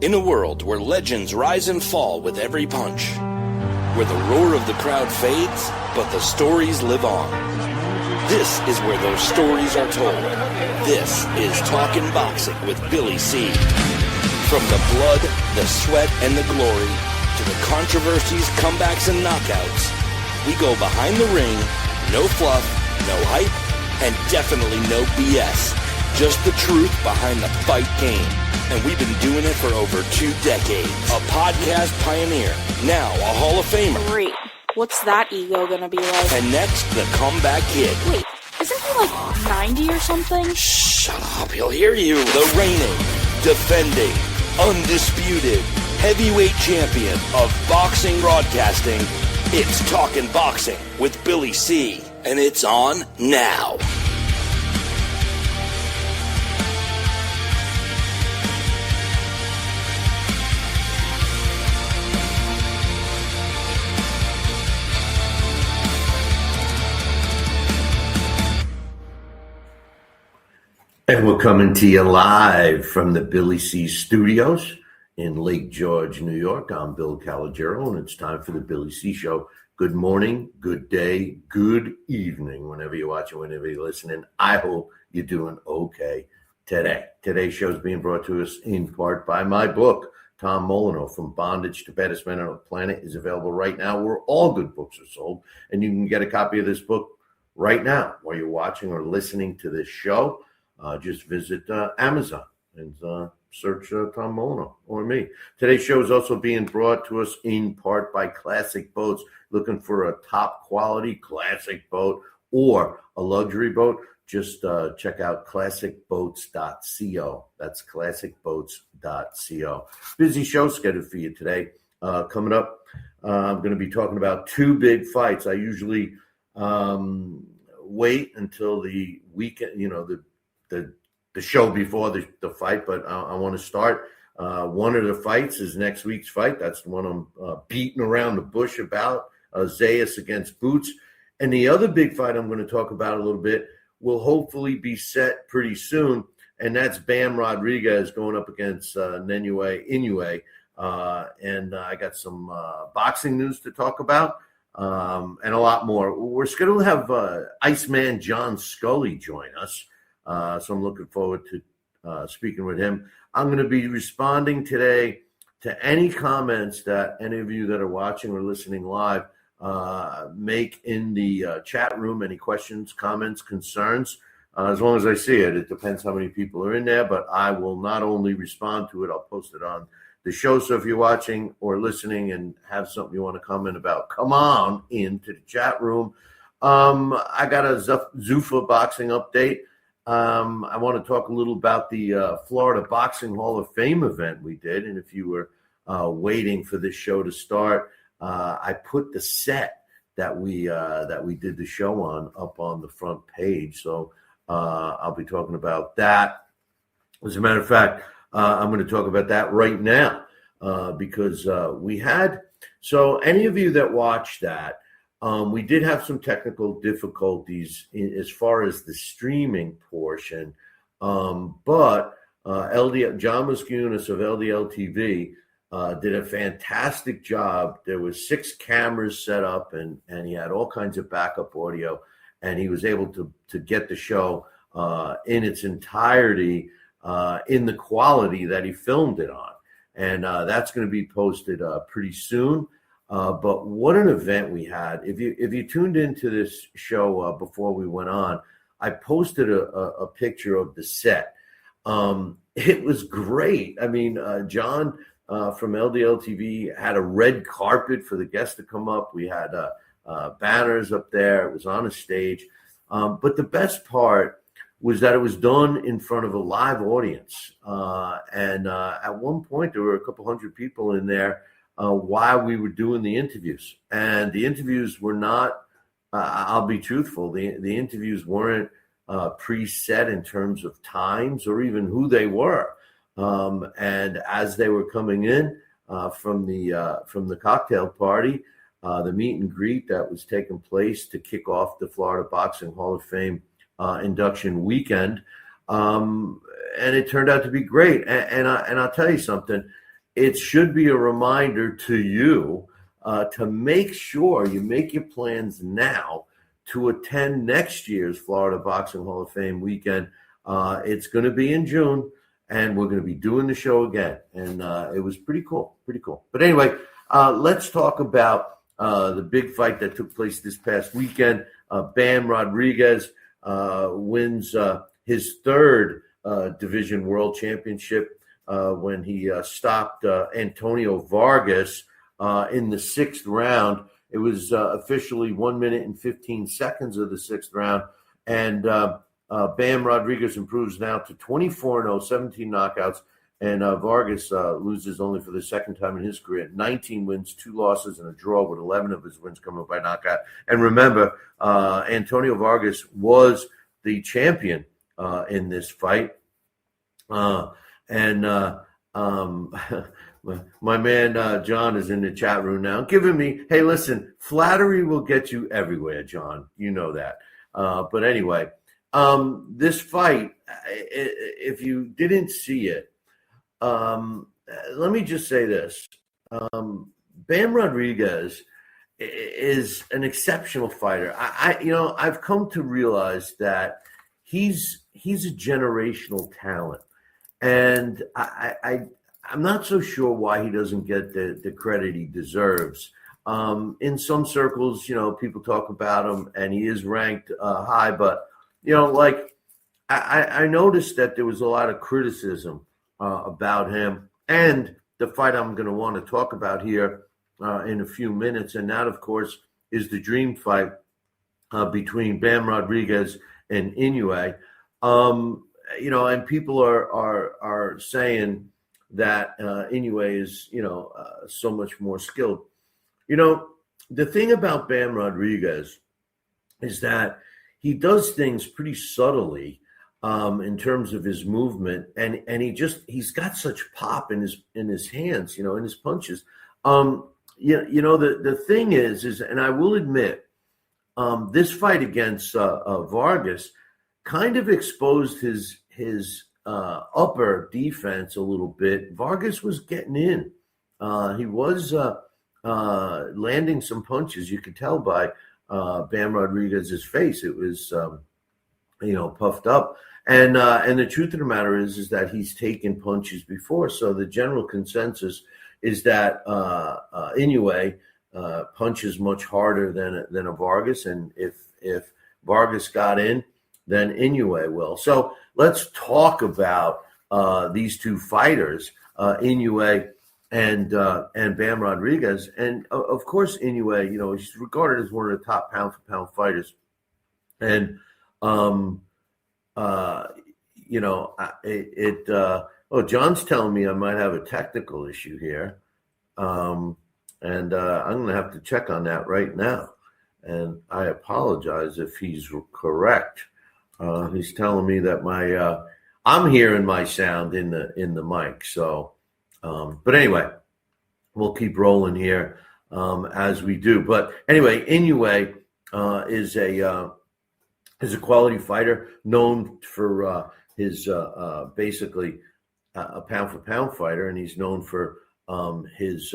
In a world where legends rise and fall with every punch, where the roar of the crowd fades, but the stories live on. This is where those stories are told. This is Talkin' Boxing with Billy C. From the blood, the sweat, and the glory, to the controversies, comebacks, and knockouts, we go behind the ring, no fluff, no hype, and definitely no BS. Just the truth behind the fight game. And we've been doing it for over 2 decades. A podcast pioneer, now a Hall of Famer. Great. What's that ego gonna be like? And next, the comeback kid. Wait, isn't he like 90 or something? Shut up, he'll hear you. The reigning, defending, undisputed, heavyweight champion of boxing broadcasting. It's Talkin' Boxing with Billy C. And it's on now. And we're coming to you live from the Billy C Studios in Lake George, New York. I'm Bill Calogero, and it's time for the Billy C Show. Good morning, good day, good evening, whenever you're watching, whenever you're listening. I hope you're doing okay today. Today's show is being brought to us in part by my book, Tom Molyneux, From Bondage to Baddest Man on the Planet, is available right now where all good books are sold. And you can get a copy of this book right now while you're watching or listening to this show. Just visit Amazon and search Tom Molyneux or me. Today's show is also being brought to us in part by Classic Boats. Looking for a top quality classic boat or a luxury boat? Just check out classicboats.co. That's classicboats.co. Busy show scheduled for you today. Coming up, I'm going to be talking about 2 big fights. I usually wait until the weekend, the show before the fight, but I want to start. One of the fights is next week's fight. That's the one I'm beating around the bush about, Zayas against Boots. And the other big fight I'm going to talk about a little bit will hopefully be set pretty soon, and that's Bam Rodriguez going up against Naoya Inoue. And I got some boxing news to talk about and a lot more. We're scheduled to have Iceman John Scully join us. So I'm looking forward to speaking with him. I'm going to be responding today to any comments that any of you that are watching or listening live make in the chat room. Any questions, comments, concerns, as long as I see it. It depends how many people are in there, but I will not only respond to it, I'll post it on the show. So if you're watching or listening and have something you want to comment about, come on into the chat room. I got a Zuffa boxing update. I want to talk a little about the Florida Boxing Hall of Fame event we did. And if you were waiting for this show to start, I put the set that we did the show on up on the front page. So I'll be talking about that. As a matter of fact, I'm going to talk about that right now because we had. So any of you that watched that, we did have some technical difficulties as far as the streaming portion, but John Muscunas of LDL TV did a fantastic job. There was 6 cameras set up, and he had all kinds of backup audio, and he was able to get the show in its entirety in the quality that he filmed it on, and that's going to be posted pretty soon. But what an event we had. If you tuned into this show before we went on, I posted a picture of the set. It was great. I mean, John from LDL TV had a red carpet for the guests to come up. We had banners up there. It was on a stage. But the best part was that it was done in front of a live audience. And at one point, there were a couple hundred people in there while we were doing the interviews. And the interviews were not, I'll be truthful, the interviews weren't preset in terms of times or even who they were. And as they were coming in from the cocktail party, the meet and greet that was taking place to kick off the Florida Boxing Hall of Fame induction weekend, and it turned out to be great. And I'll tell you something. it should be a reminder to you to make sure you make your plans now to attend next year's Florida Boxing Hall of Fame weekend. It's going to be in June, and we're going to be doing the show again. And it was pretty cool. But anyway, let's talk about the big fight that took place this past weekend. Bam Rodriguez wins his third division world championship when he stopped Antonio Vargas in the sixth round. It was officially 1 minute and 15 seconds of the sixth round. And Bam Rodriguez improves now to 24-0, 17 knockouts. And Vargas loses only for the second time in his career. 19 wins, 2 losses, and a draw, with 11 of his wins coming by knockout. And remember, Antonio Vargas was the champion in this fight. My man John is in the chat room now, giving me, hey, listen, flattery will get you everywhere, John. You know that. But anyway, this fight, if you didn't see it, let me just say this. Bam Rodriguez is an exceptional fighter. I've come to realize that he's a generational talent, and I'm not so sure why he doesn't get the credit he deserves. In some circles, people talk about him, and he is ranked high, but I noticed that there was a lot of criticism about him, and the fight I'm going to want to talk about here in a few minutes, and that, of course, is the dream fight between Bam Rodriguez and Inoue. And people are saying that Inoue is, so much more skilled. The thing about Bam Rodriguez is that he does things pretty subtly in terms of his movement, and he's got such pop in his hands, in his punches. The thing is, and I will admit, this fight against Vargas kind of exposed his upper defense a little bit. Vargas was getting in. He was landing some punches. You could tell by Bam Rodriguez's face. It was puffed up. And the truth of the matter is that he's taken punches before. So the general consensus is that Inoue punches much harder than a Vargas, and if Vargas got in, then Inoue will. So let's talk about these two fighters, Inoue and Bam Rodriguez. And of course, Inoue, he's regarded as one of the top pound for pound fighters, and John's telling me I might have a technical issue here. And I'm going to have to check on that right now. And I apologize if he's correct. He's telling me that I'm hearing my sound in the mic. So, but anyway, we'll keep rolling here as we do. But anyway, Inoue is a quality fighter, known for his basically a pound for pound fighter, and he's known for his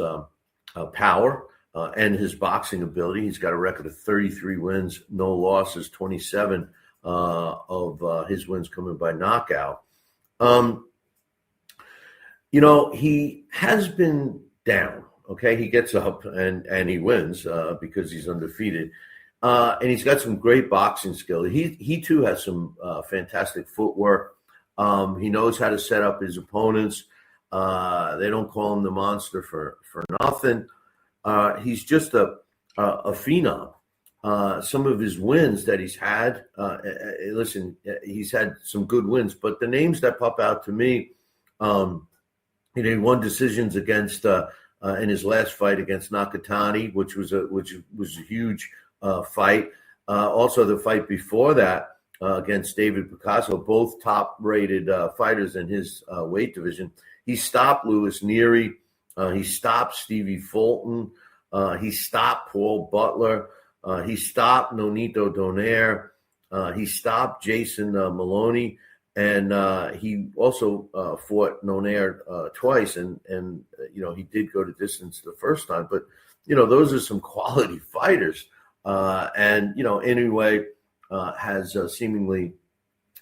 power and his boxing ability. He's got a record of 33 wins, no losses, 27 of his wins coming by knockout. He has been down. Okay, he gets up and he wins because he's undefeated. And he's got some great boxing skill. He too has some fantastic footwork. He knows how to set up his opponents. They don't call him the monster for nothing. He's just a phenom. Some of his wins that he's had, he's had some good wins, but the names that pop out to me, he won decisions against in his last fight against Nakatani, which was a huge fight. Also, the fight before that against David Picasso, both top-rated fighters in his weight division. He stopped Louis Neary. He stopped Stevie Fulton. He stopped Paul Butler. He stopped Nonito Donaire. He stopped Jason Maloney. And he also fought Naoya twice, and he did go to distance the first time. But those are some quality fighters. And Inoue has seemingly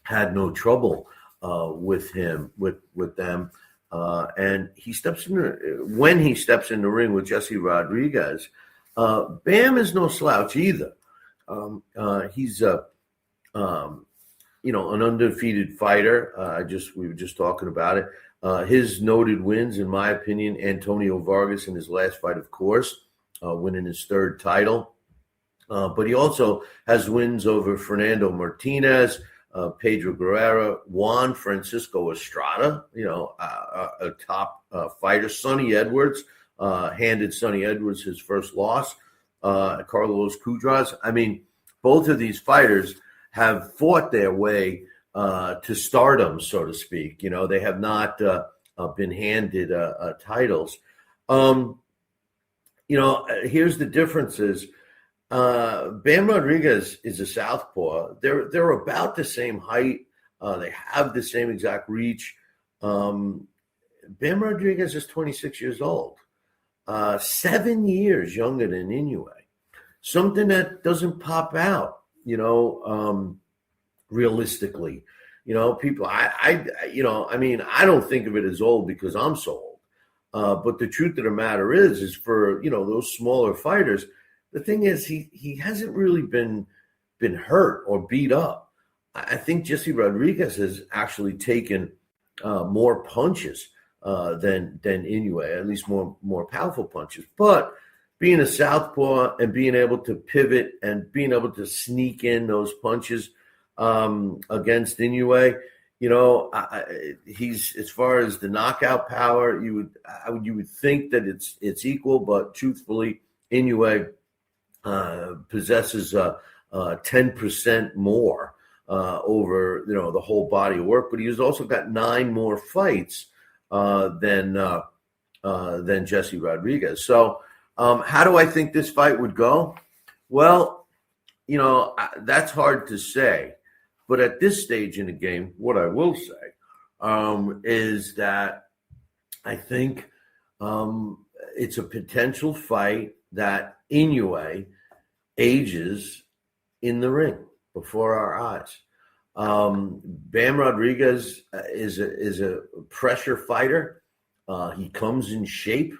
had no trouble with them. And when he steps in the ring with Jesse Rodriguez, Bam is no slouch either. He's an undefeated fighter. We were just talking about it. His noted wins, in my opinion, Antonio Vargas in his last fight, of course, winning his third title. But he also has wins over Fernando Martinez, Pedro Guerrero, Juan Francisco Estrada, a top fighter. Sonny Edwards handed Sonny Edwards his first loss. Carlos Cudras. I mean, both of these fighters have fought their way to stardom, so to speak. They have not been handed titles. Here's the differences. Bam Rodriguez is a southpaw. They're about the same height. They have the same exact reach. Bam Rodriguez is 26 years old, 7 years younger than Inoue. Something that doesn't pop out, realistically. People, I don't think of it as old because I'm so old. But the truth of the matter is for, those smaller fighters, the thing is he hasn't really been hurt or beat up. I think Jesse Rodriguez has actually taken more punches than Inoue, at least more powerful punches. But being a southpaw and being able to pivot and being able to sneak in those punches against Inoue, he's, as far as the knockout power, you would think that it's equal, but truthfully, Inoue possesses 10% more over the whole body of work, but he's also got 9 more fights than Jesse Rodriguez. So how do I think this fight would go? Well, that's hard to say. But at this stage in the game, what I will say is that I think it's a potential fight that Inoue ages in the ring before our eyes. Bam Rodriguez is a pressure fighter. He comes in shape.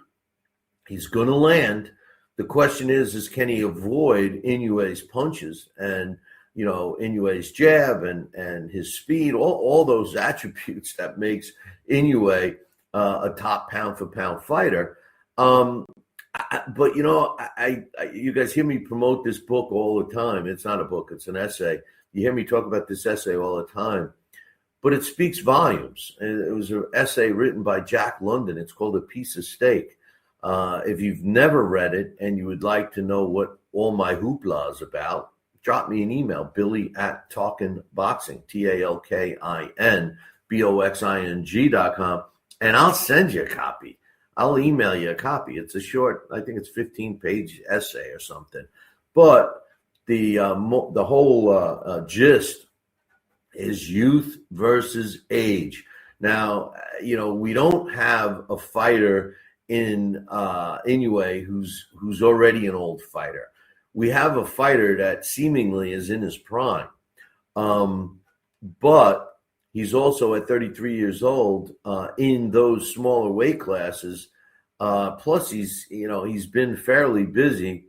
He's going to land. The question is can he avoid Inoue's punches and, Inoue's jab and his speed, all those attributes that makes Inoue a top pound-for-pound fighter. But, you guys hear me promote this book all the time. It's not a book. It's an essay. You hear me talk about this essay all the time. But it speaks volumes. It was an essay written by Jack London. It's called A Piece of Steak. If you've never read it and you would like to know what all my hoopla is about, drop me an email, Billy@talkinboxing, TalkinBoxing.com, and I'll send you a copy. I'll email you a copy. It's a short, I think it's 15-page essay or something. But the whole gist is youth versus age. Now, we don't have a fighter in Inoue who's already an old fighter. We have a fighter that seemingly is in his prime, but he's also at 33 years old in those smaller weight classes. Plus, he's been fairly busy.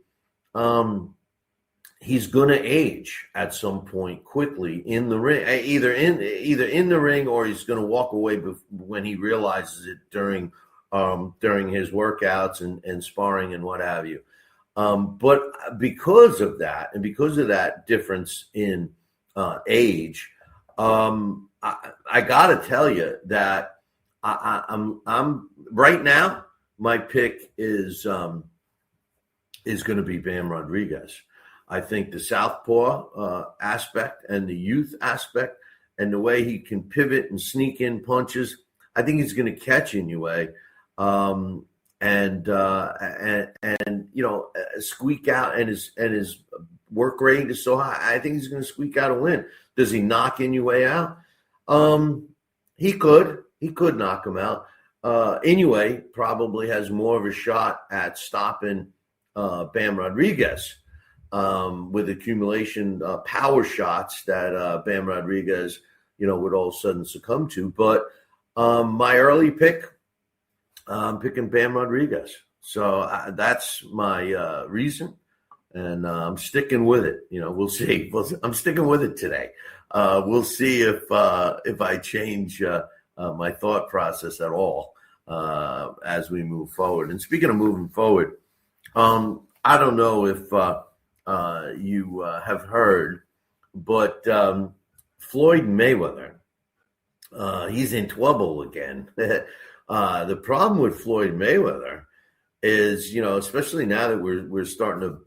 He's going to age at some point quickly in the ring, either in the ring, or he's going to walk away when he realizes it during his workouts and sparring and what have you. But because of that, and because of that difference in age, I got to tell you that I'm right now. My pick is going to be Bam Rodriguez. I think the southpaw aspect and the youth aspect and the way he can pivot and sneak in punches, I think he's going to catch Inoue and squeak out, and his work rate is so high. I think he's going to squeak out a win. Does he knock Inoue out? He could knock him out. Inoue probably has more of a shot at stopping Bam Rodriguez with accumulation power shots that Bam Rodriguez, would all of a sudden succumb to. But my early pick, I'm picking Bam Rodriguez. So that's my reason, and I'm sticking with it. We'll see. I'm sticking with it today. We'll see if I change my thought process at all as we move forward. And speaking of moving forward, I don't know if you have heard, but Floyd Mayweather, he's in trouble again. The problem with Floyd Mayweather is, especially now that we're starting to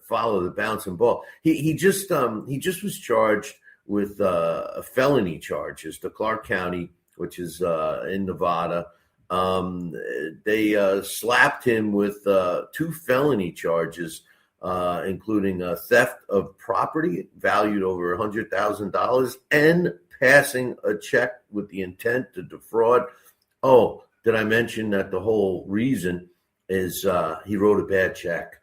follow the bouncing ball. He just was charged with felony charges to Clark County, which is in Nevada. They slapped him with 2 felony charges, including theft of property valued over $100,000 and passing a check with the intent to defraud. Oh, did I mention that the whole reason is he wrote a bad check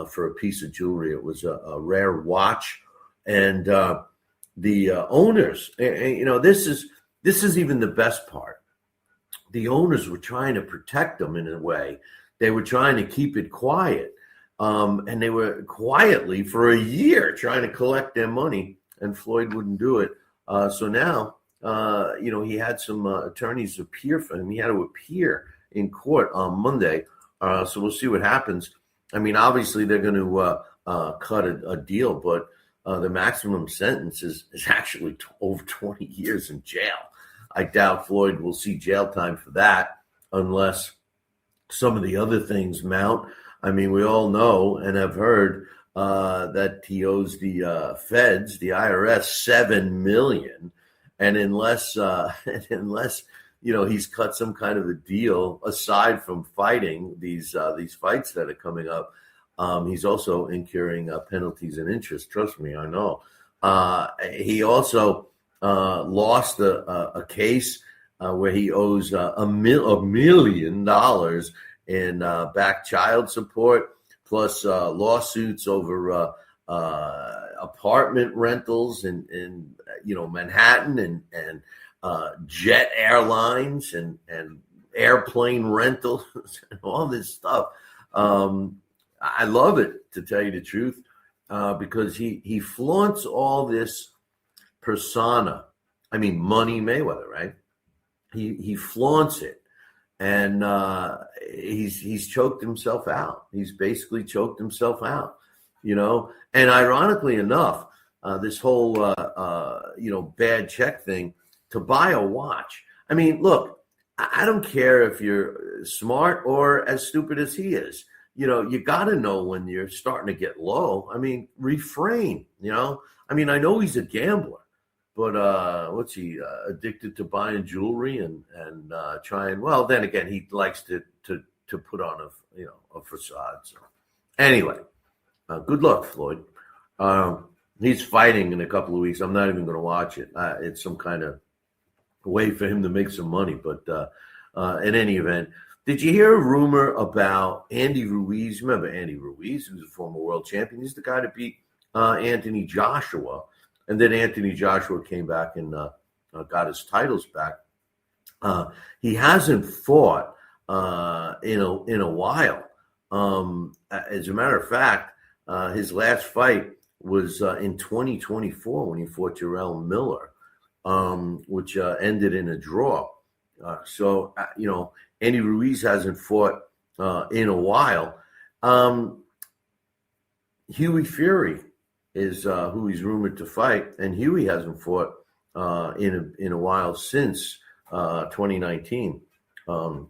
for a piece of jewelry? It was a rare watch, and the owners. And, this is even the best part. The owners were trying to protect them in a way. They were trying to keep it quiet, and they were quietly for a year trying to collect their money, and Floyd wouldn't do it. So now, he had some attorneys appear for him. He had to appear in court on Monday. So we'll see what happens. I mean, obviously they're going to cut a deal, but the maximum sentence is actually over 20 years in jail. I doubt Floyd will see jail time for that unless some of the other things mount. I mean, we all know and have heard that he owes the feds, the IRS, $7 million, and unless he's cut some kind of a deal aside from fighting these fights that are coming up, he's also incurring penalties and interest. Trust me, I know. He also lost a case where he owes $1 million in back child support, plus lawsuits over apartment rentals in Manhattan and jet airlines and airplane rentals and all this stuff. I love it, to tell you the truth, because he flaunts all this persona. I mean, Money Mayweather, right? He flaunts it, and he's choked himself out. He's basically choked himself out, And ironically enough, this whole bad check thing to buy a watch. I mean, look, I don't care if you're smart or as stupid as he is. You got to know when you're starting to get low. I mean, refrain. I mean, I know he's a gambler. But what's he addicted to buying jewelry and trying? Well, then again, he likes to put on a facade. So anyway, good luck, Floyd. He's fighting in a couple of weeks. I'm not even going to watch it. It's some kind of way for him to make some money. But in any event, did you hear a rumor about Andy Ruiz? Remember Andy Ruiz, who's a former world champion? He's the guy that beat Anthony Joshua. And then Anthony Joshua came back and got his titles back. He hasn't fought in a while. As a matter of fact, his last fight was in 2024 when he fought Jarrell Miller, which ended in a draw. So Andy Ruiz hasn't fought in a while. Hughie Fury is who he's rumored to fight, and Hughie hasn't fought in a while since 2019. I'm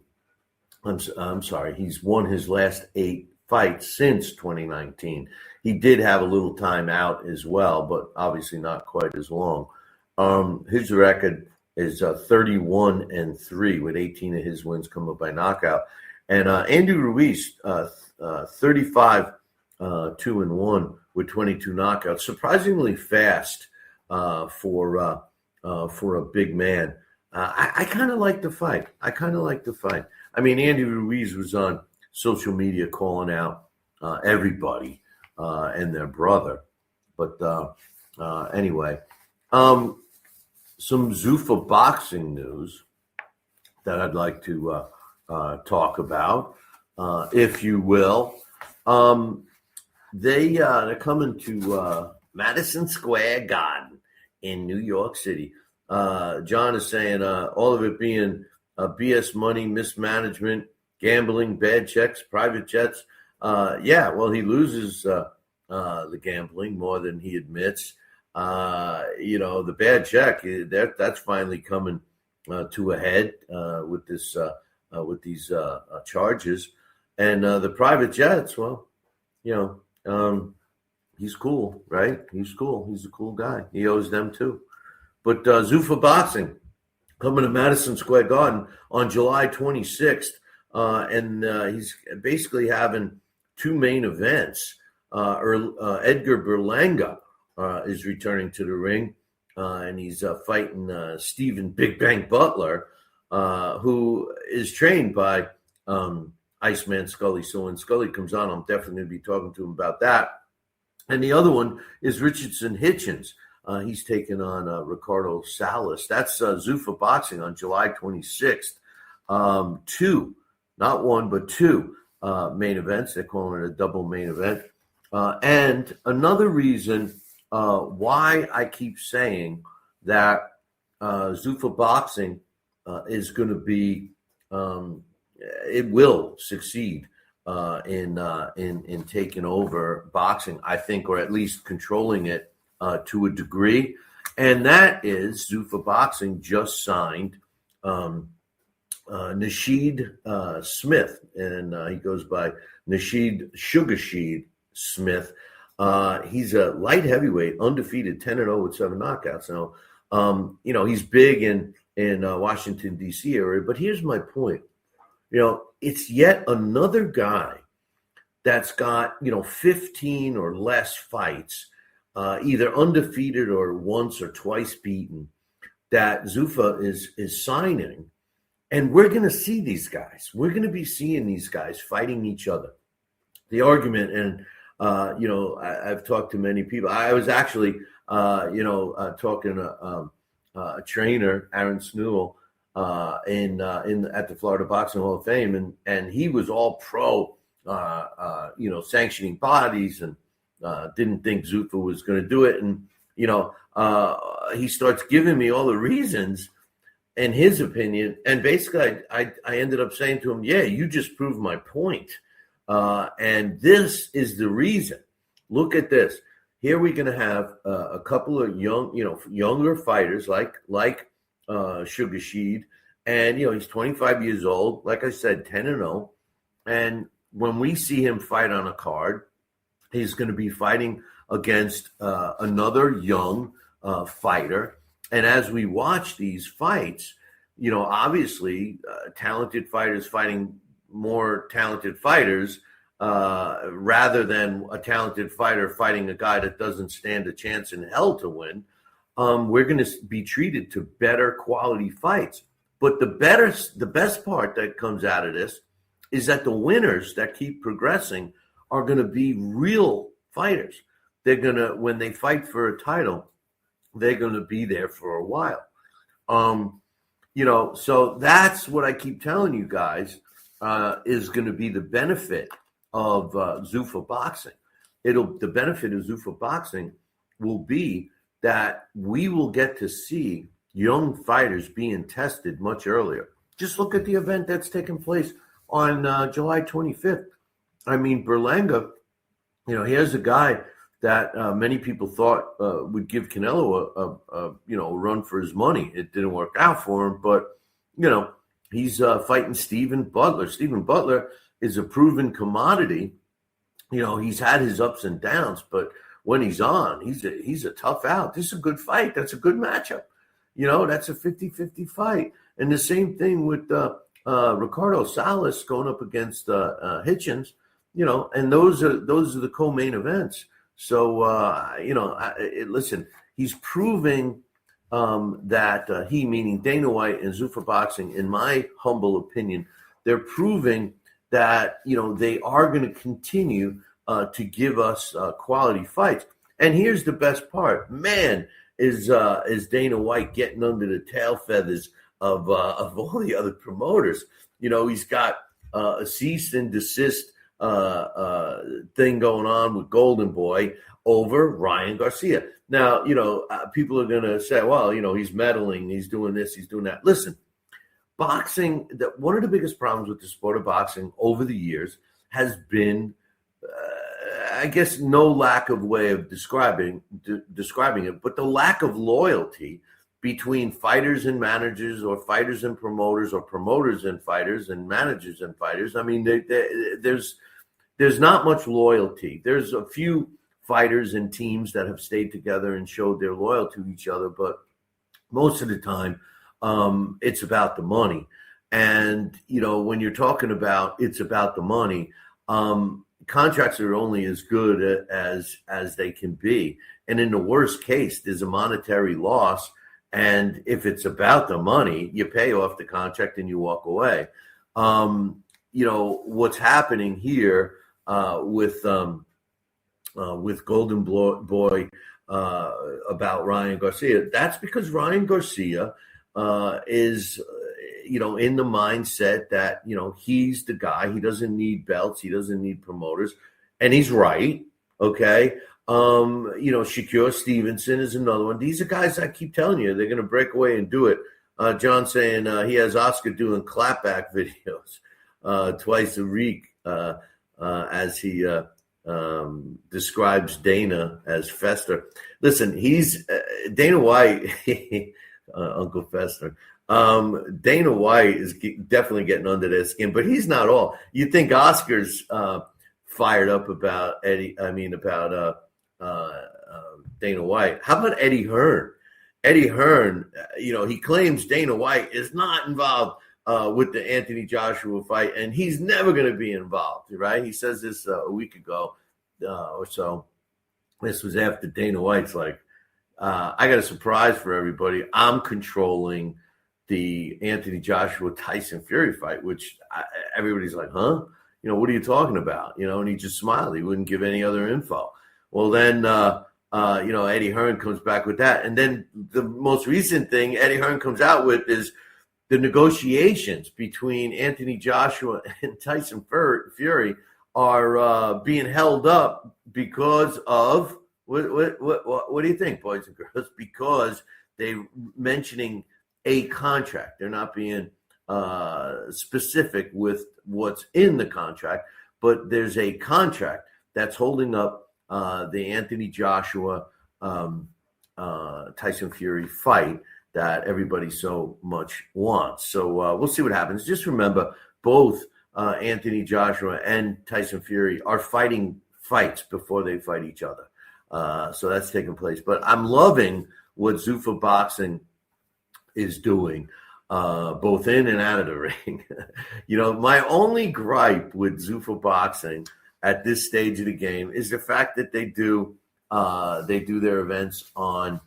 sorry, he's won his last 8 fights since 2019. He did have a little time out as well, but obviously not quite as long. His record is 31-3, with 18 of his wins coming by knockout. And Andy Ruiz, 35-2-1 with 22 knockouts, surprisingly fast for for a big man. I kind of like the fight. I mean, Andy Ruiz was on social media calling out everybody and their brother. But anyway, some Zuffa boxing news that I'd like to talk about, if you will. They're coming to Madison Square Garden in New York City. John is saying all of it being BS money, mismanagement, gambling, bad checks, private jets. Yeah, well, he loses the gambling more than he admits. The bad check, that's finally coming to a head with these charges. And the private jets, well, he's cool, right? He's cool. He's a cool guy. He owes them too. But Zuffa Boxing coming to Madison Square Garden on July 26th. And he's basically having two main events. Edgar Berlanga is returning to the ring, and he's fighting Stephen Big Bang Butler, who is trained by Iceman Scully. So when Scully comes on, I'm definitely going to be talking to him about that. And the other one is Richardson Hitchens. He's taking on Ricardo Salas. That's Zuffa Boxing on July 26th. Two, not one, but two main events. They're calling it a double main event. And another reason why I keep saying that Zuffa Boxing is going to be, it will succeed in taking over boxing, I think, or at least controlling it to a degree. And that is Zuffa Boxing just signed Nasheed Smith, and he goes by Nasheed Sugarsheed Smith. He's a light heavyweight, undefeated, 10-0 with 7 knockouts. Now, he's big in Washington, D.C. area. But here's my point. It's yet another guy that's got, 15 or less fights, either undefeated or once or twice beaten, that Zuffa is signing. And we're going to see these guys. We're going to be seeing these guys fighting each other. The argument, and I've talked to many people. I was actually, talking to a trainer, Aaron Snool, at the Florida Boxing Hall of Fame, and he was all pro, sanctioning bodies, and didn't think Zuffa was going to do it. And he starts giving me all the reasons in his opinion, and basically I ended up saying to him, yeah, you just proved my point. And this is the reason. Look at this. Here we're going to have a couple of younger fighters like Sugarsheed, and he's 25 years old. Like I said, 10-0. And when we see him fight on a card, he's going to be fighting against another young fighter. And as we watch these fights, obviously talented fighters fighting more talented fighters, rather than a talented fighter fighting a guy that doesn't stand a chance in hell to win. We're going to be treated to better quality fights. But the best part that comes out of this is that the winners that keep progressing are going to be real fighters. They're going to, when they fight for a title, they're going to be there for a while. So that's what I keep telling you guys is going to be the benefit of Zuffa Boxing. The benefit of Zuffa Boxing will be that we will get to see young fighters being tested much earlier. Just look at the event that's taking place on July 25th. I mean, Berlanga, here's a guy that many people thought would give Canelo a run for his money. It didn't work out for him, but he's fighting Stephen Butler. Stephen Butler is a proven commodity. He's had his ups and downs, but when he's on, he's a tough out. This is a good fight. That's a good matchup. That's a 50-50 fight. And the same thing with Ricardo Salas going up against Hitchens. And those are the co-main events. So, listen, he's proving that he, meaning Dana White and Zuffa Boxing, in my humble opinion, they're proving that they are going to continue to give us quality fights. And here's the best part, man, is Dana White getting under the tail feathers of all the other promoters. He's got a cease and desist thing going on with Golden Boy over Ryan Garcia. Now, people are going to say, well, he's meddling, he's doing this, he's doing that. Listen, boxing, one of the biggest problems with the sport of boxing over the years has been, I guess, no lack of way of describing it, but the lack of loyalty between fighters and managers, or fighters and promoters, or promoters and fighters, and managers and fighters. I mean, there's not much loyalty. There's a few fighters and teams that have stayed together and showed their loyalty to each other, but most of the time, it's about the money. And when you're talking about it's about the money, contracts are only as good as they can be. And in the worst case, there's a monetary loss. And if it's about the money, you pay off the contract and you walk away. What's happening here with Golden Boy about Ryan Garcia, that's because Ryan Garcia is in the mindset that he's the guy. He doesn't need belts, he doesn't need promoters, and he's right. Okay. Shakur Stevenson is another one. These are guys I keep telling you, they're going to break away and do it. John saying he has Oscar doing clapback videos twice a week as he describes Dana as Fester. Listen, he's Dana White, Uncle Fester. Dana White is definitely getting under their skin, but he's not all. You think Oscar's fired up about Dana White. How about Eddie Hearn? Eddie Hearn, he claims Dana White is not involved with the Anthony Joshua fight, and he's never going to be involved, right? He says this a week ago or so. This was after Dana White's like, I got a surprise for everybody. I'm controlling the Anthony Joshua Tyson Fury fight, which everybody's like, huh? What are you talking about? And he just smiled. He wouldn't give any other info. Well, then, Eddie Hearn comes back with that. And then the most recent thing Eddie Hearn comes out with is the negotiations between Anthony Joshua and Tyson Fury are being held up because of, what do you think, boys and girls? Because they're mentioning a contract. They're not being specific with what's in the contract, but there's a contract that's holding up the Anthony Joshua Tyson Fury fight that everybody so much wants. So we'll see what happens. Just remember, both Anthony Joshua and Tyson Fury are fighting fights before they fight each other. So that's taking place. But I'm loving what Zuffa Boxing is doing, both in and out of the ring. My only gripe with Zuffa Boxing at this stage of the game is the fact that they do their events on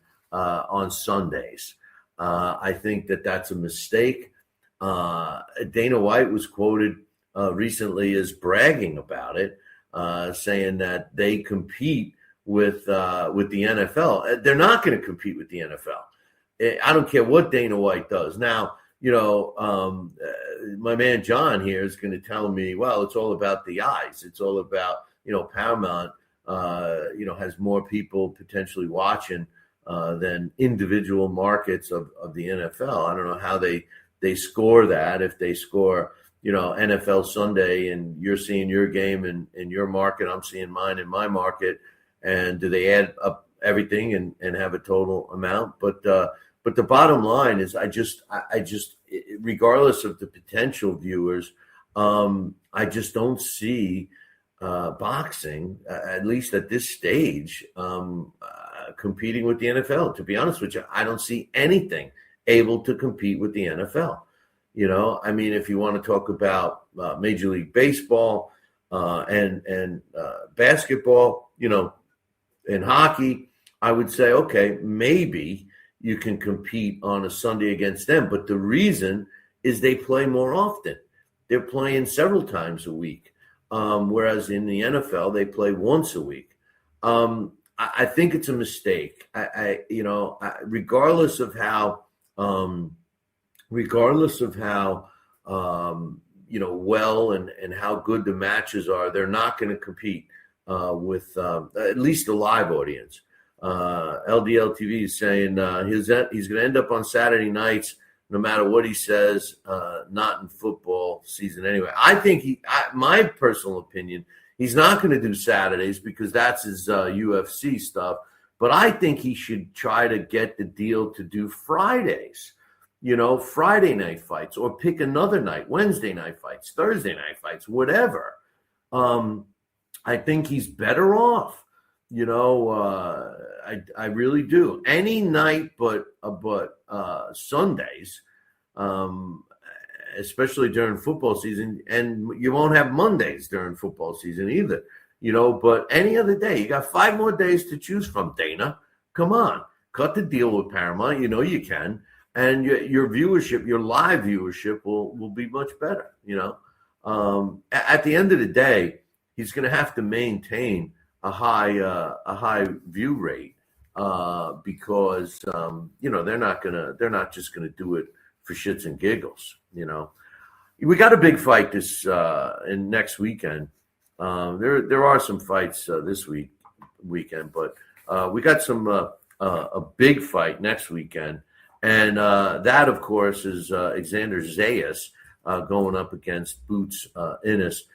Sundays. I think that that's a mistake. Dana White was quoted recently as bragging about it, saying that they compete with the NFL. They're not going to compete with the NFL. I don't care what Dana White does. Now, my man John here is going to tell me, well, it's all about the eyes. It's all about, Paramount, has more people potentially watching than individual markets of the NFL. I don't know how they score that. If they score, NFL Sunday and you're seeing your game in your market, I'm seeing mine in my market. And do they add up everything and have a total amount? But the bottom line is I just, regardless of the potential viewers, I just don't see boxing, at least at this stage, competing with the NFL. To be honest with you, I don't see anything able to compete with the NFL. If you want to talk about Major League Baseball and basketball, and hockey, I would say, okay, maybe, you can compete on a Sunday against them. But the reason is they play more often. They're playing several times a week, whereas in the NFL they play once a week. I think it's a mistake. Regardless of how well and how good the matches are, they're not going to compete with at least a live audience. LDL TV is saying he's going to end up on Saturday nights no matter what he says, not in football season anyway. I think my personal opinion, he's not going to do Saturdays because that's his UFC stuff. But I think he should try to get the deal to do Fridays, Friday night fights, or pick another night, Wednesday night fights, Thursday night fights, whatever. I think he's better off. I really do. Any night but Sundays, especially during football season, and you won't have Mondays during football season either. But any other day, you got 5 more days to choose from, Dana. Come on, cut the deal with Paramount. You can, and your viewership, your live viewership will be much better. At the end of the day, he's going to have to maintain a high view rate because they're not just gonna do it for shits and giggles. We got a big fight this in next weekend. There are some fights this weekend, but we got some a big fight next weekend, and that of course is Alexander Zayas going up against Boots Ennis.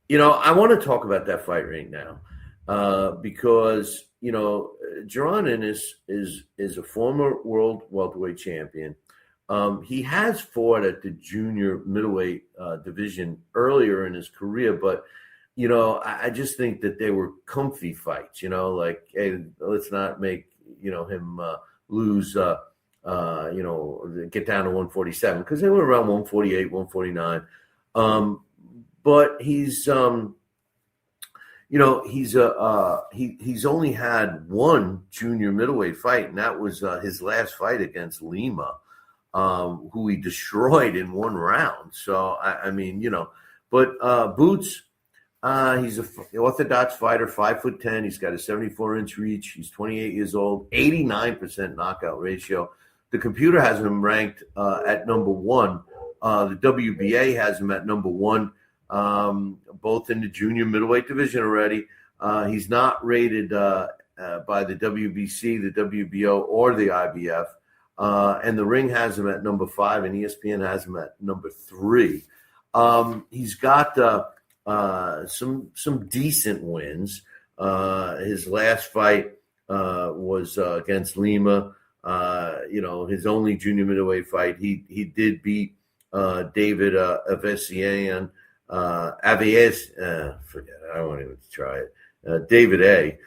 I want to talk about that fight right now because, Jaron Ennis is a former world welterweight champion. He has fought at the junior middleweight division earlier in his career, but, I just think that they were comfy fights, like, hey, let's not make, him lose, get down to 147 because they were around 148, 149. But he's he's only had one junior middleweight fight, and that was his last fight against Lima, who he destroyed in 1 round. So but Boots, he's an orthodox fighter, 5'10". He's got a 74-inch reach. He's 28 years old, 89% knockout ratio. The computer has him ranked at number 1. The WBA has him at number 1. Both in the junior middleweight division already. He's not rated by the WBC, the WBO, or the IBF. And the Ring has him at number 5, and ESPN has him at number 3. He's got some decent wins. His last fight was against Lima. His only junior middleweight fight. He did beat David Avesian. Forget it. I won't even try it. David A.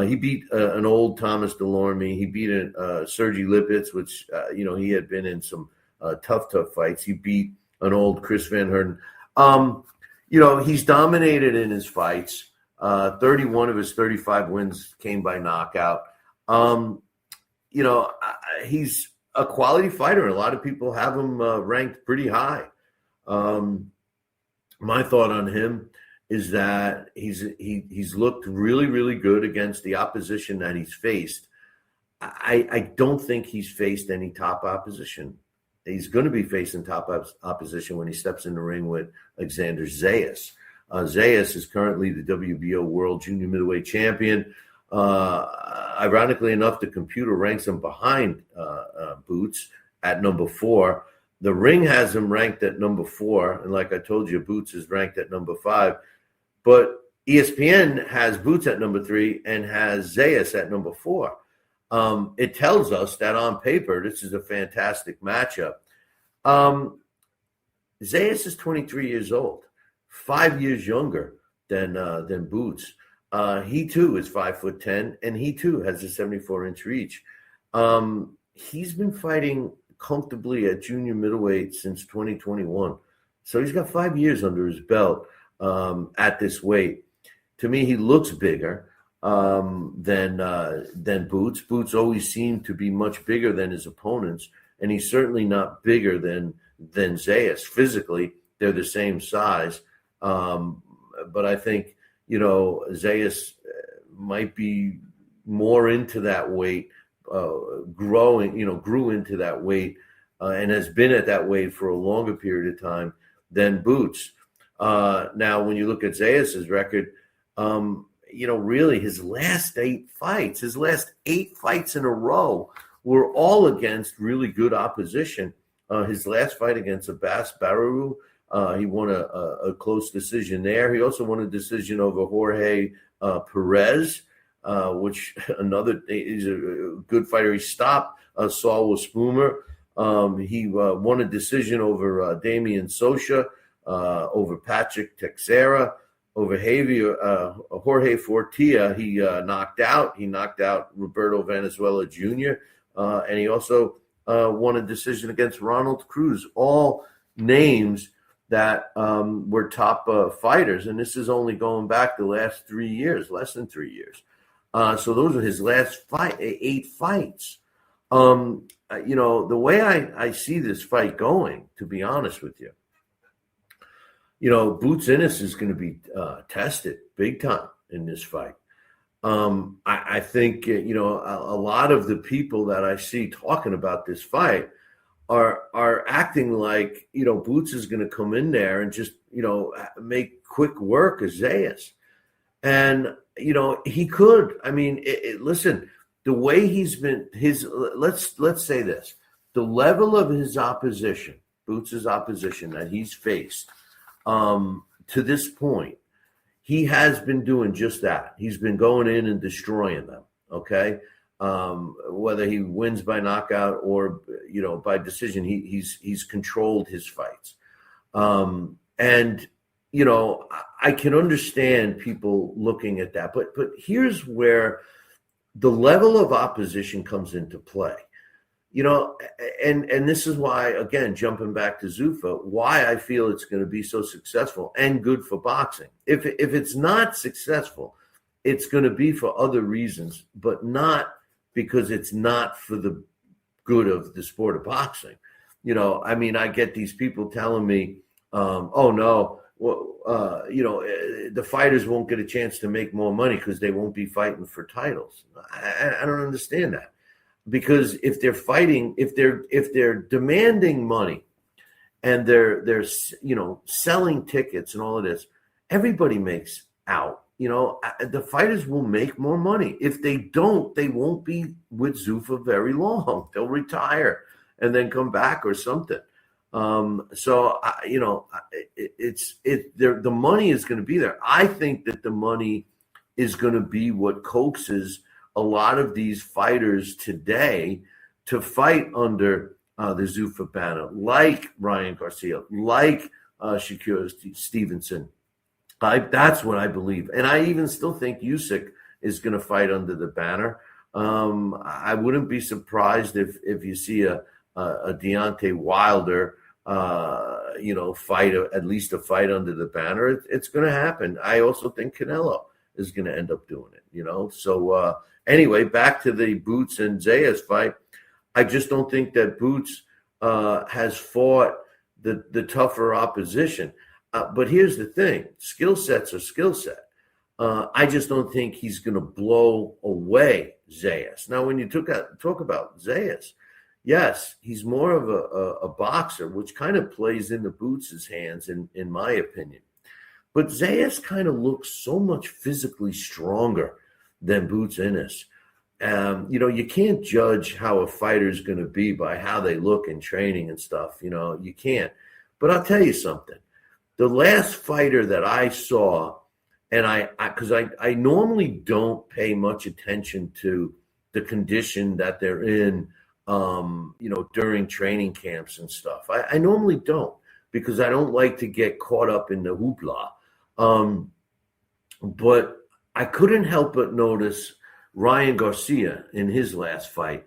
He beat an old Thomas Delorme. He beat Sergey Lipitz, which he had been in some tough fights. He beat an old Chris Van Herden. He's dominated in his fights. 31 of his 35 wins came by knockout. He's a quality fighter. A lot of people have him ranked pretty high. My thought on him is that he's looked really, really good against the opposition that he's faced. I don't think he's faced any top opposition. He's going to be facing top opposition when he steps in the ring with Alexander Zayas. Zayas is currently the WBO World Junior Middleweight Champion. Ironically enough, the computer ranks him behind Boots at number 4. The Ring has him ranked at number 4, and like I told you, Boots is ranked at number 5. But ESPN has Boots at number 3 and has Zayas at number 4. It tells us that on paper, this is a fantastic matchup. Zayas is 23 years old, 5 years younger than Boots. He too is 5'10", and he too has a 74-inch reach. He's been fighting comfortably at junior middleweight since 2021. So he's got 5 years under his belt at this weight. To me, he looks bigger. than Boots. Boots always seemed to be much bigger than his opponents, and he's certainly not bigger than Zayas. Physically, they're the same size, but I think Zayas might be more into that weight, grew into that weight, and has been at that weight for a longer period of time than Boots. Now, when you look at Zayas's record, really his last 8 fights in a row were all against really good opposition. His last fight against Abbas Bararu, he won a close decision there. He also won a decision over Jorge Perez, which he's a good fighter. He stopped Saul Spoomer. He won a decision over Damian Socha, over Patrick Teixeira, over Jorge Fortia. He knocked out Roberto Venezuela Jr., and he also won a decision against Ronald Cruz. All names that were top fighters, and this is only going back the last 3 years, less than 3 years. So those are his last 8 fights. The way I see this fight going, to be honest with you, Boots Ennis is going to be tested big time in this fight. I think, a lot of the people that I see talking about this fight are acting like, Boots is going to come in there and just, make quick work of Zayas. And, he could. I mean, listen, the way he's been, let's say this, the level of his opposition, Boots' opposition that he's faced to this point, he has been doing just that. He's been going in and destroying them, okay? Whether he wins by knockout or, by decision, he's controlled his fights. And, I can understand people looking at that, but here's where the level of opposition comes into play. And this is why, again, jumping back to Zuffa, why I feel it's going to be so successful and good for boxing. If it's not successful, it's going to be for other reasons, but not because it's not for the good of the sport of boxing. I get these people telling me, oh, no, the fighters won't get a chance to make more money because they won't be fighting for titles. I don't understand that. Because if they're fighting, if they're demanding money and they're selling tickets and all of this, everybody makes out. The fighters will make more money. If they don't, they won't be with Zuffa very long. They'll retire and then come back or something. The money is going to be there. I think that the money is going to be what coaxes a lot of these fighters today to fight under the Zuffa banner, like Ryan Garcia, like Shakur Stevenson. That's what I believe. And I even still think Usyk is going to fight under the banner. I wouldn't be surprised if you see a Deontay Wilder, fight, at least a fight under the banner. It's going to happen. I also think Canelo is going to end up doing it, So anyway, back to the Boots and Zayas fight. I just don't think that Boots has fought the tougher opposition. But here's the thing. Skill sets are skill set. I just don't think he's going to blow away Zayas. Now, when you talk about Zayas, yes, he's more of a boxer, which kind of plays into Boots' hands, in my opinion. But Zayas kind of looks so much physically stronger than Boots Ennis. You can't judge how a fighter is going to be by how they look in training and stuff. You can't. But I'll tell you something. The last fighter that I saw, and because I normally don't pay much attention to the condition that they're in, during training camps and stuff. I normally don't, because I don't like to get caught up in the hoopla. But I couldn't help but notice Ryan Garcia in his last fight,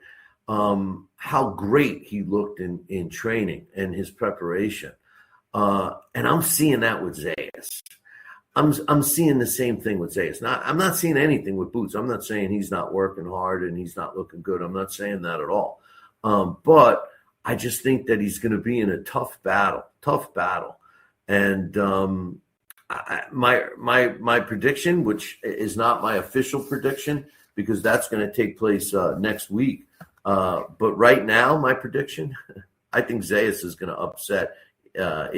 how great he looked in training and his preparation. And I'm seeing that with Zayas. I'm seeing the same thing with Zayas. I'm not seeing anything with Boots. I'm not saying he's not working hard and he's not looking good. I'm not saying that at all. But I just think that he's going to be in a tough battle. And my prediction, which is not my official prediction, because that's going to take place next week. But right now, my prediction, I think Zayas is going to upset. I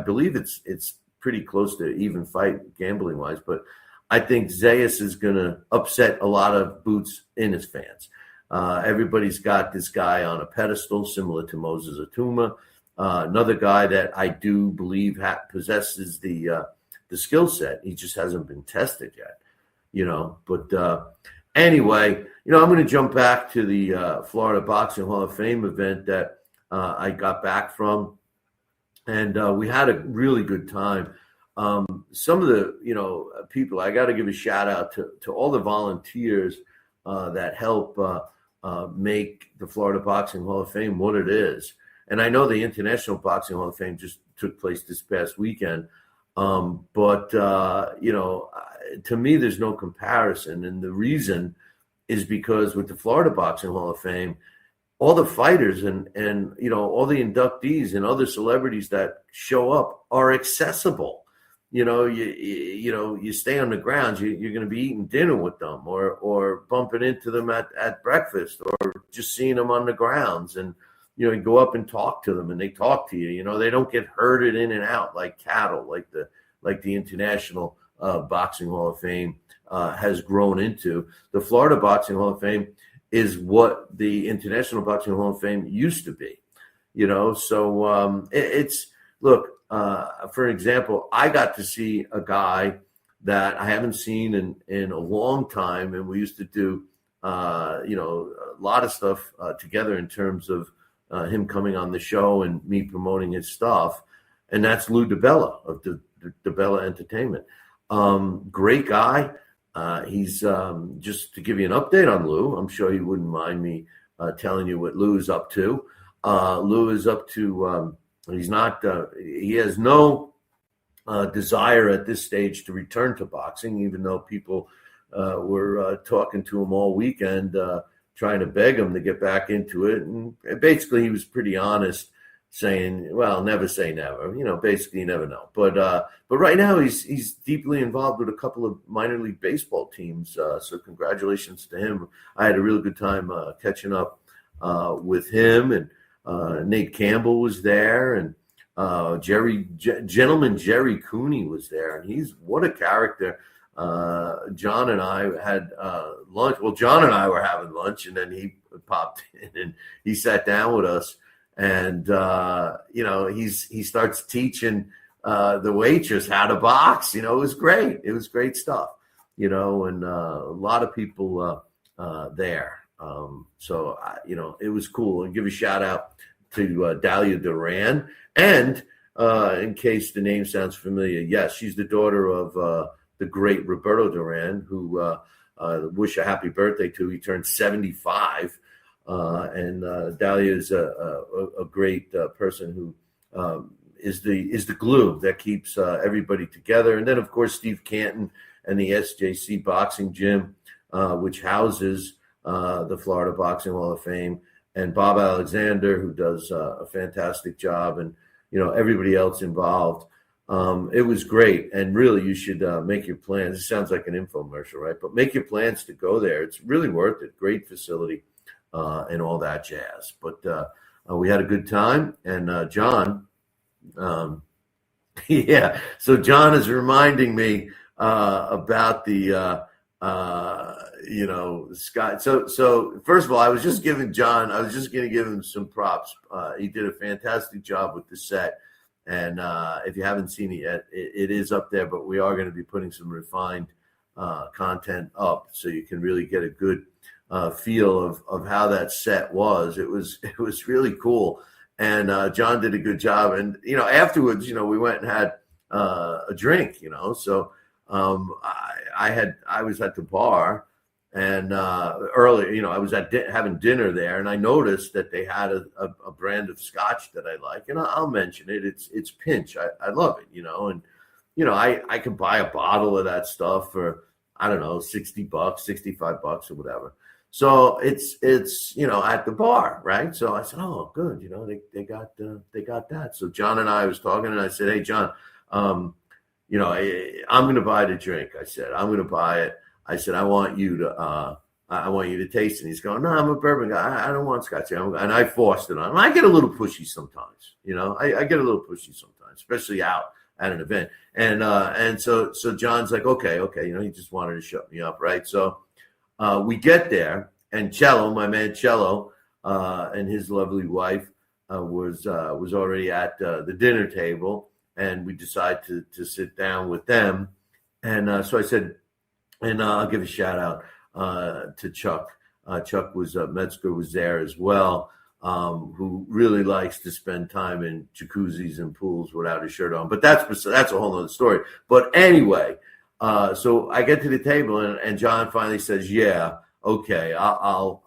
believe it's pretty close to even fight gambling wise, but I think Zayas is going to upset a lot of Boots in his fans. Everybody's got this guy on a pedestal, similar to Moses Atuma. Another guy that I do believe possesses the skill set. He just hasn't been tested yet, But anyway, I'm going to jump back to the Florida Boxing Hall of Fame event that I got back from, and we had a really good time. Some of the people, I got to give a shout out to all the volunteers that help make the Florida Boxing Hall of Fame what it is. And I know the International Boxing Hall of Fame just took place this past weekend. But to me, there's no comparison. And the reason is because with the Florida Boxing Hall of Fame, all the fighters and all the inductees and other celebrities that show up are accessible. You stay on the grounds, you're going to be eating dinner with them or bumping into them at breakfast or just seeing them on the grounds. And, you go up and talk to them and they talk to you. They don't get herded in and out like cattle, like the International Boxing Hall of Fame has grown into. The Florida Boxing Hall of Fame is what the International Boxing Hall of Fame used to be, So look, for example, I got to see a guy that I haven't seen in a long time, and we used to do, a lot of stuff together in terms of him coming on the show and me promoting his stuff, and that's Lou DiBella of the DiBella Entertainment. Great guy. He's just to give you an update on Lou. I'm sure he wouldn't mind me telling you what Lou is up to. Lou is up to. He's not. He has no desire at this stage to return to boxing, even though people were talking to him all weekend, trying to beg him to get back into it. And basically, he was pretty honest, saying, "Well, never say never." Basically, you never know. But right now, he's deeply involved with a couple of minor league baseball teams. So congratulations to him. I had a really good time catching up with him, and Nate Campbell was there, and Jerry Cooney was there, and he's what a character. John and I had lunch. Well, John and I were having lunch, and then he popped in and he sat down with us. And he starts teaching the waitress how to box. It was great. It was great stuff. And a lot of people there. So it was cool. And give a shout out to Dahlia Duran. And in case the name sounds familiar, yes, she's the daughter of the great Roberto Duran, who wish a happy birthday to. He turned 75. And Dahlia is a great person who is the glue that keeps everybody together. And then, of course, Steve Canton and the SJC Boxing Gym, which houses the Florida Boxing Hall of Fame, and Bob Alexander, who does a fantastic job, and everybody else involved. It was great, and really, you should make your plans. It sounds like an infomercial, right? But make your plans to go there. It's really worth it. Great facility. And all that jazz. But we had a good time. And John, yeah. So John is reminding me about the, Scott. So first of all, I was just going to give him some props. He did a fantastic job with the set. And if you haven't seen it yet, it is up there. But we are going to be putting some refined content up so you can really get a good feel of how that set was. It was really cool, and John did a good job. And afterwards, we went and had a drink. So I was at the bar, and earlier, I was having dinner there, and I noticed that they had a brand of scotch that I like, and I'll mention it. It's Pinch. I love it, and I could buy a bottle of that stuff for, I don't know, $60, $65 or whatever. So it's at the bar, right? So I said, oh, good, they got that. So John and I was talking, and I said, hey, John, I'm going to buy the drink. I said, I'm going to buy it. I said, I want you to taste it. And he's going, no, I'm a bourbon guy. I don't want scotch. And I forced it on him. I get a little pushy sometimes, I get a little pushy sometimes, especially out at an event. And so John's like, okay, he just wanted to shut me up, right? So we get there, and Cello, my man Cello, and his lovely wife was already at the dinner table, and we decided to sit down with them. And so I said, and I'll give a shout out to Chuck. Chuck Metzger was there as well, who really likes to spend time in jacuzzis and pools without a shirt on. But that's a whole other story. But anyway, so I get to the table, and John finally says, yeah, okay, I'll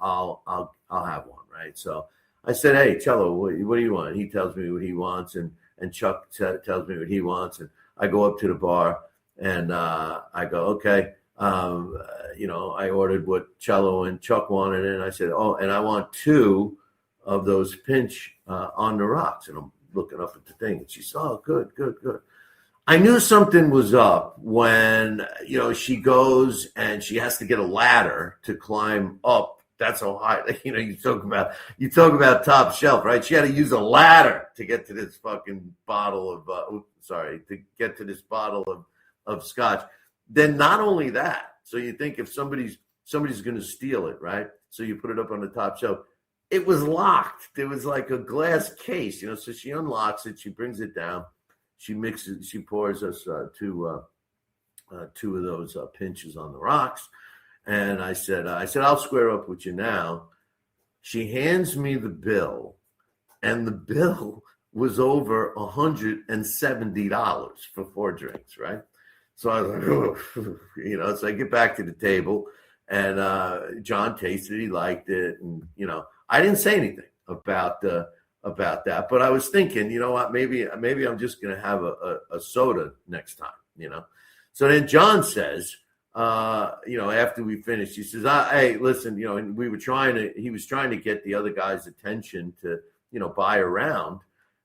have one, right? So I said, hey, Cello, what do you want? He tells me what he wants, and Chuck tells me what he wants, and I go up to the bar, and I go, okay, I ordered what Cello and Chuck wanted, and I said, oh, and I want 2 of those pinch on the rocks, and I'm looking up at the thing, and she said, oh, good. I knew something was up when, she goes and she has to get a ladder to climb up. That's how high, you talk about top shelf, right? She had to use a ladder to get to this fucking bottle of scotch. Then not only that, so you think if somebody's going to steal it, right? So you put it up on the top shelf. It was locked. There was like a glass case, so she unlocks it. She brings it down. She mixes, she pours us 2 of those pinches on the rocks. And I said, I'll square up with you now. She hands me the bill, and the bill was over $170 for 4 drinks, right? So I was like, so I get back to the table, and John tasted it. He liked it. And, I didn't say anything about that, but I was thinking, you know what, maybe I'm just going to have a soda next time, So then John says, after we finished, he says, hey, listen, and he was trying to get the other guys' attention to, buy a round.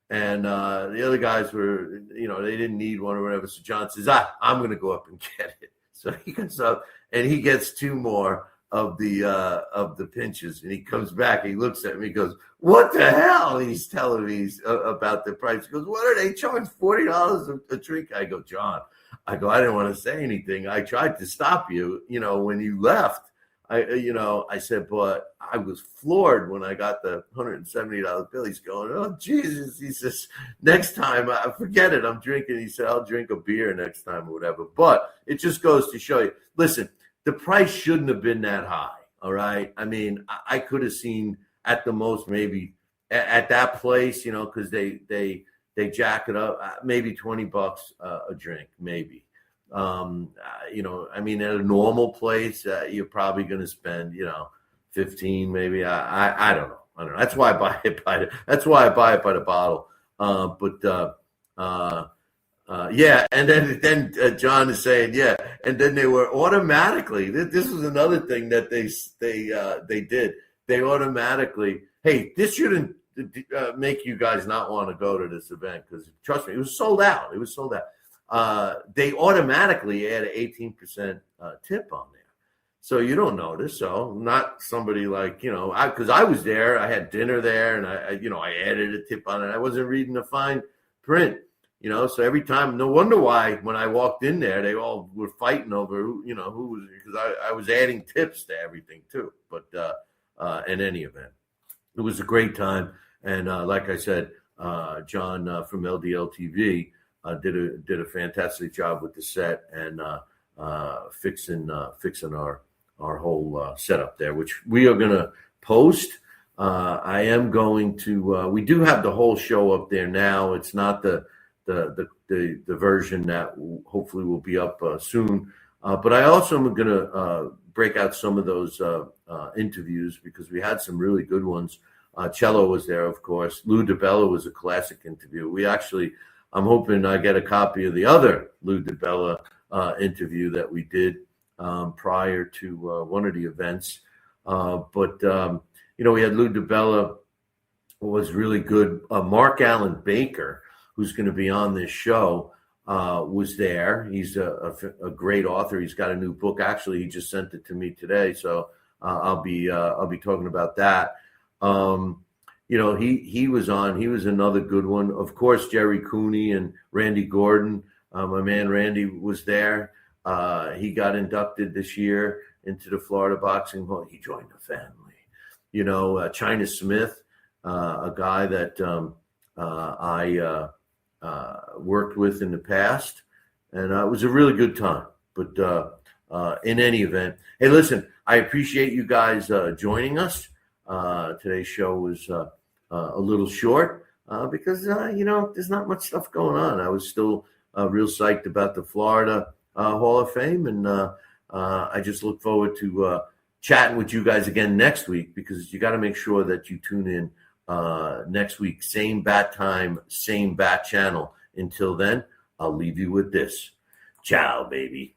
And the other guys were, they didn't need one or whatever. So John says, I'm going to go up and get it. So he goes up and he gets 2 more of the pinches, and he comes back. He looks at me. He goes, "What the hell?" He's telling me about the price. He goes, "What are they charging? $40 a drink?" I go, "John," I didn't want to say anything. I tried to stop you, when you left. I said, but I was floored when I got the $170 bill. He's going, "Oh, Jesus." He says, "Next time, forget it. I'm drinking." He said, "I'll drink a beer next time or whatever." But it just goes to show you, listen, the price shouldn't have been that high. All right. I mean, I could have seen at the most, maybe at that place, because they jack it up, maybe $20 a drink, maybe. I mean, at a normal place, you're probably going to spend, 15, maybe. I don't know. That's why I buy it by the bottle. Yeah. And then John is saying, yeah. And then they were automatically, this was another thing that they did. They automatically, hey, this shouldn't make you guys not want to go to this event, because trust me, it was sold out. They automatically add an 18% tip on there. So you don't notice. So not somebody like, because I was there, I had dinner there, and I added a tip on it. I wasn't reading the fine print, so every time, no wonder why when I walked in there, they all were fighting over who was, because I was adding tips to everything too. But in any event, it was a great time. And like I said, John from LDL TV did a fantastic job with the set and fixing our whole setup there, which we are going to post. I am going to. We do have the whole show up there now. It's not the version that hopefully will be up soon. But I also am going to break out some of those interviews, because we had some really good ones. Cello was there, of course. Lou DiBella was a classic interview. We actually I'm hoping I get a copy of the other Lou DiBella interview that we did prior to one of the events. But we had Lou DiBella, who was really good. Mark Allen Baker, who's going to be on this show, was there. He's a great author. He's got a new book. Actually, he just sent it to me today, so I'll be talking about that. He was on. He was another good one. Of course, Jerry Cooney and Randy Gordon. My man Randy was there. He got inducted this year into the Florida Boxing Hall. He joined the family. China Smith, a guy that I worked with in the past, and it was a really good time. But in any event, hey, listen, I appreciate you guys joining us. Today's show was a little short because there's not much stuff going on. I was still real psyched about the Florida Hall of Fame, and I just look forward to chatting with you guys again next week, because you got to make sure that you tune in next week, same bat time, same bat channel. Until then, I'll leave you with this. Ciao, baby.